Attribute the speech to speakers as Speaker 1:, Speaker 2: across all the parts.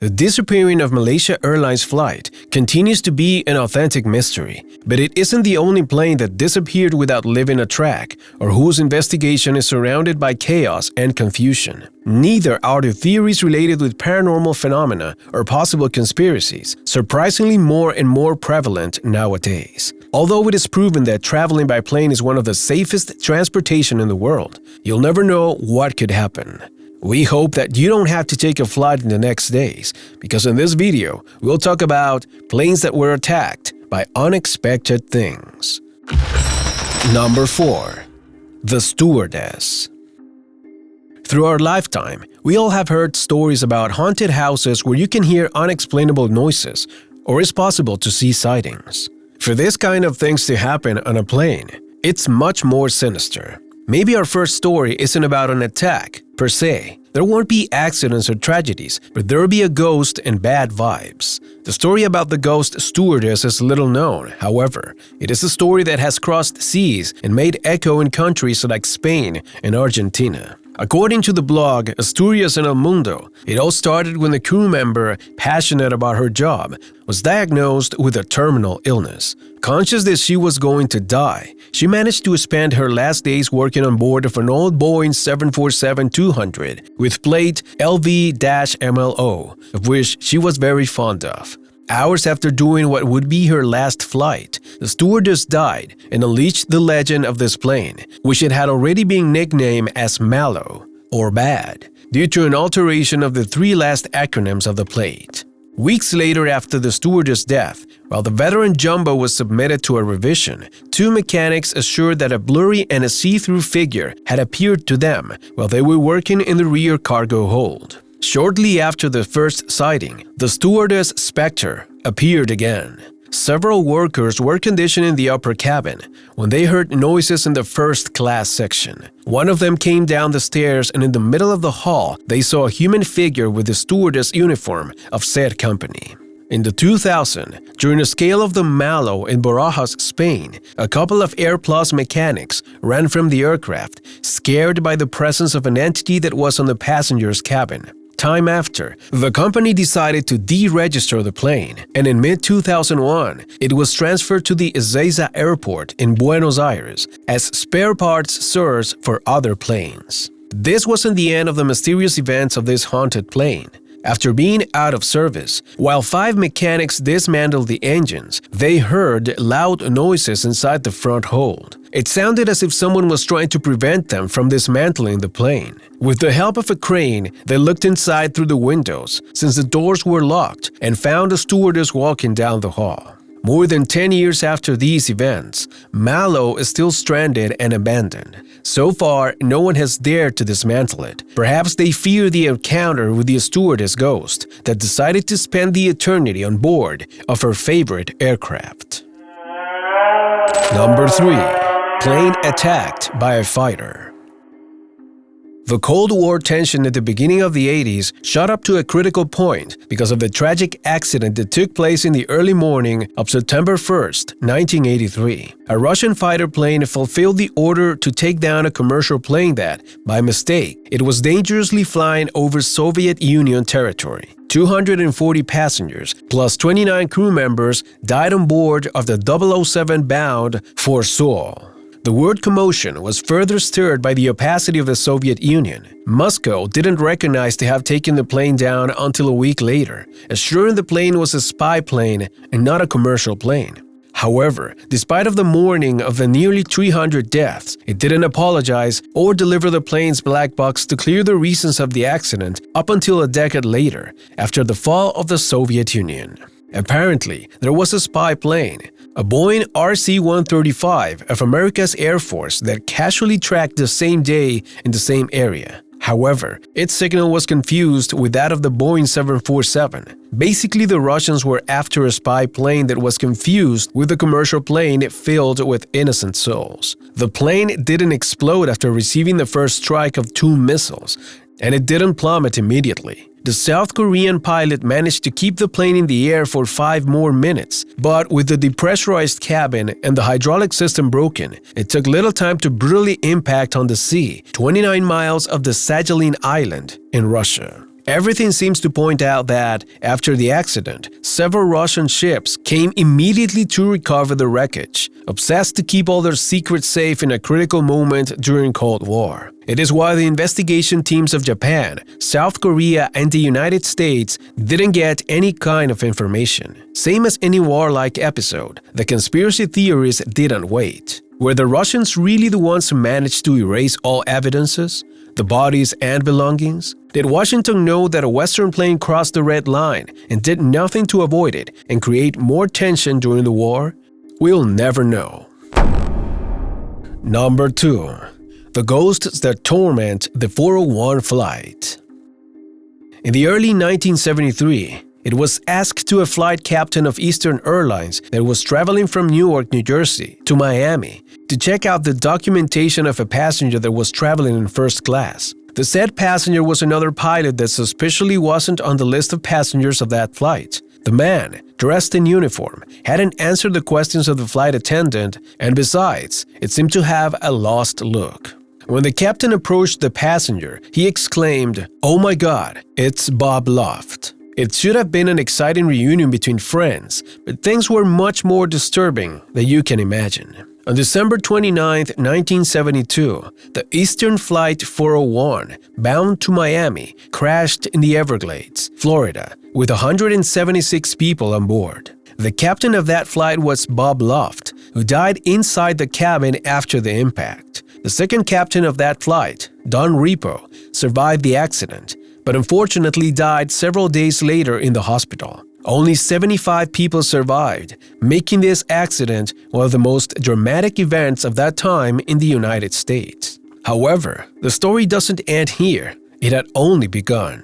Speaker 1: The disappearing of Malaysia Airlines flight continues to be an authentic mystery, but it isn't the only plane that disappeared without leaving a track or whose investigation is surrounded by chaos and confusion. Neither are the theories related with paranormal phenomena or possible conspiracies surprisingly more and more prevalent nowadays. Although it is proven that traveling by plane is one of the safest transportation in the world, you'll never know what could happen. We hope that you don't have to take a flight in the next days, because in this video, we'll talk about planes that were attacked by unexpected things. Number 4. The Stewardess. Through our lifetime, we all have heard stories about haunted houses where you can hear unexplainable noises, or it's possible to see sightings. For this kind of things to happen on a plane, it's much more sinister. Maybe our first story isn't about an attack, per se. There won't be accidents or tragedies, but there will be a ghost and bad vibes. The story about the ghost stewardess is little known, however. It is a story that has crossed seas and made echo in countries like Spain and Argentina. According to the blog Asturias en el Mundo, it all started when a crew member, passionate about her job, was diagnosed with a terminal illness. Conscious that she was going to die, she managed to spend her last days working on board of an old Boeing 747-200 with plate LV-MLO, of which she was very fond of. Hours after doing what would be her last flight, the stewardess died and unleashed the legend of this plane, which it had already been nicknamed as Malo, or Bad, due to an alteration of the three last acronyms of the plate. Weeks later after the stewardess' death, while the veteran jumbo was submitted to a revision, two mechanics assured that a blurry and a see-through figure had appeared to them while they were working in the rear cargo hold. Shortly after the first sighting, the stewardess specter appeared again. Several workers were conditioning the upper cabin when they heard noises in the first class section. One of them came down the stairs, and in the middle of the hall, they saw a human figure with the stewardess uniform of said company. In the 2000, during a scale of the Malo in Barajas, Spain, a couple of AirPlus mechanics ran from the aircraft, scared by the presence of an entity that was on the passenger's cabin. Time after, the company decided to deregister the plane, and in mid-2001, it was transferred to the Ezeiza Airport in Buenos Aires as spare parts source for other planes. This wasn't the end of the mysterious events of this haunted plane. After being out of service, while 5 mechanics dismantled the engines, they heard loud noises inside the front hold. It sounded as if someone was trying to prevent them from dismantling the plane. With the help of a crane, they looked inside through the windows, since the doors were locked, and found a stewardess walking down the hall. More than 10 years after these events, Malo is still stranded and abandoned. So far, no one has dared to dismantle it. Perhaps they fear the encounter with the stewardess ghost that decided to spend the eternity on board of her favorite aircraft. Number 3. Plane attacked by a fighter. The Cold War tension at the beginning of the 80s shot up to a critical point because of the tragic accident that took place in the early morning of September 1, 1983. A Russian fighter plane fulfilled the order to take down a commercial plane that, by mistake, it was dangerously flying over Soviet Union territory. 240 passengers plus 29 crew members died on board of the 007 bound for Seoul. The word commotion was further stirred by the opacity of the Soviet Union. Moscow didn't recognize to have taken the plane down until a week later, assuring the plane was a spy plane and not a commercial plane. However, despite of the mourning of the nearly 300 deaths, it didn't apologize or deliver the plane's black box to clear the reasons of the accident up until a decade later, after the fall of the Soviet Union. Apparently, there was a spy plane, a Boeing RC-135 of America's Air Force that casually tracked the same day in the same area. However, its signal was confused with that of the Boeing 747. Basically, the Russians were after a spy plane that was confused with a commercial plane filled with innocent souls. The plane didn't explode after receiving the first strike of 2 missiles, and it didn't plummet immediately. The South Korean pilot managed to keep the plane in the air for 5 more minutes, but with the depressurized cabin and the hydraulic system broken, it took little time to brutally impact on the sea, 29 miles of the Sakhalin Island in Russia. Everything seems to point out that, after the accident, several Russian ships came immediately to recover the wreckage, obsessed to keep all their secrets safe in a critical moment during Cold War. It is why the investigation teams of Japan, South Korea, and the United States didn't get any kind of information. Same as any war-like episode, the conspiracy theories didn't wait. Were the Russians really the ones who managed to erase all evidences? The bodies and belongings? Did Washington know that a Western plane crossed the red line and did nothing to avoid it and create more tension during the war? We'll never know. Number 2. The ghosts that torment the 401 flight. In the early 1973, it was asked to a flight captain of Eastern Airlines that was traveling from Newark, New Jersey to Miami to check out the documentation of a passenger that was traveling in first class. The said passenger was another pilot that suspiciously wasn't on the list of passengers of that flight. The man, dressed in uniform, hadn't answered the questions of the flight attendant, and besides, it seemed to have a lost look. When the captain approached the passenger, he exclaimed, "Oh my God, it's Bob Loft." It should have been an exciting reunion between friends, but things were much more disturbing than you can imagine. On December 29, 1972, the Eastern Flight 401, bound to Miami, crashed in the Everglades, Florida, with 176 people on board. The captain of that flight was Bob Loft, who died inside the cabin after the impact. The second captain of that flight, Don Repo, survived the accident, but unfortunately died several days later in the hospital. Only 75 people survived, making this accident one of the most dramatic events of that time in the United States. However, the story doesn't end here. It had only begun.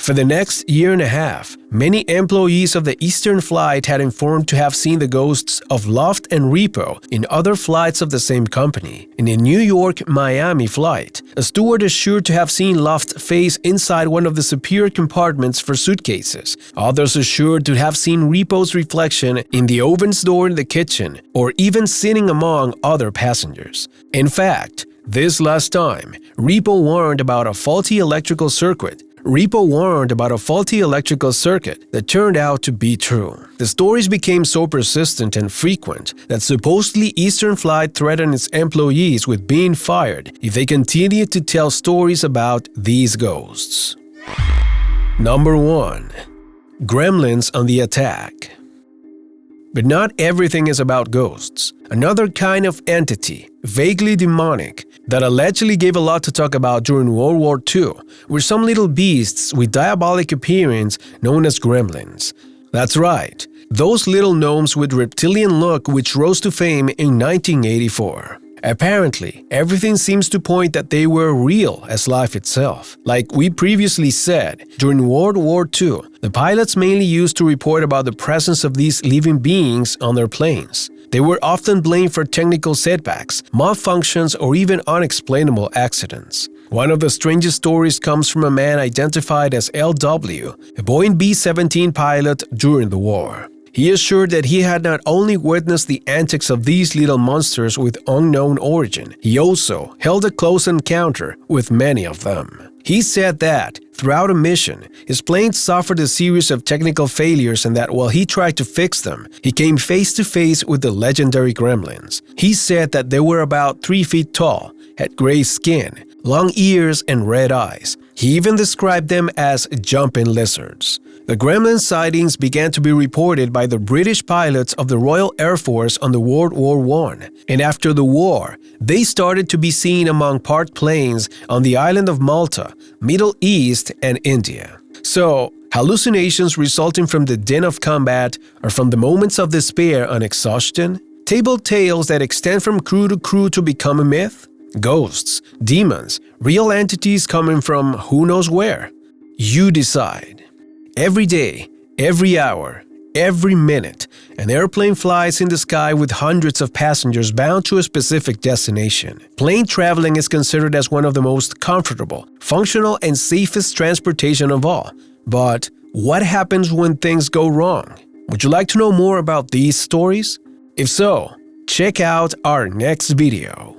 Speaker 1: For the next year and a half, many employees of the Eastern Flight had informed to have seen the ghosts of Loft and Repo in other flights of the same company. In a New York-Miami flight, a steward assured to have seen Loft's face inside one of the superior compartments for suitcases. Others assured to have seen Repo's reflection in the ovens door in the kitchen, or even sitting among other passengers. In fact, this last time, Repo warned about a faulty electrical circuit that turned out to be true. The stories became so persistent and frequent that supposedly Eastern Flight threatened its employees with being fired if they continued to tell stories about these ghosts. Number 1. Gremlins on the attack. But not everything is about ghosts. Another kind of entity, vaguely demonic, that allegedly gave a lot to talk about during World War II were some little beasts with diabolic appearance known as gremlins. That's right, those little gnomes with reptilian look which rose to fame in 1984. Apparently, everything seems to point that they were real as life itself. Like we previously said, during World War II, the pilots mainly used to report about the presence of these living beings on their planes. They were often blamed for technical setbacks, malfunctions, or even unexplainable accidents. One of the strangest stories comes from a man identified as L.W., a Boeing B-17 pilot during the war. He assured that he had not only witnessed the antics of these little monsters with unknown origin, he also held a close encounter with many of them. He said that, throughout a mission, his plane suffered a series of technical failures and that while he tried to fix them, he came face to face with the legendary gremlins. He said that they were about 3 feet tall, had gray skin, long ears, and red eyes. He even described them as jumping lizards. The gremlin sightings began to be reported by the British pilots of the Royal Air Force on the World War I, and after the war, they started to be seen among parked planes on the island of Malta, Middle East, and India. So, hallucinations resulting from the din of combat or from the moments of despair and exhaustion? Table tales that extend from crew to become a myth? Ghosts, demons, real entities coming from who knows where? You decide. Every day, every hour, every minute, an airplane flies in the sky with hundreds of passengers bound to a specific destination. Plane traveling is considered as one of the most comfortable, functional, and safest transportation of all. But what happens when things go wrong? Would you like to know more about these stories? If so, check out our next video.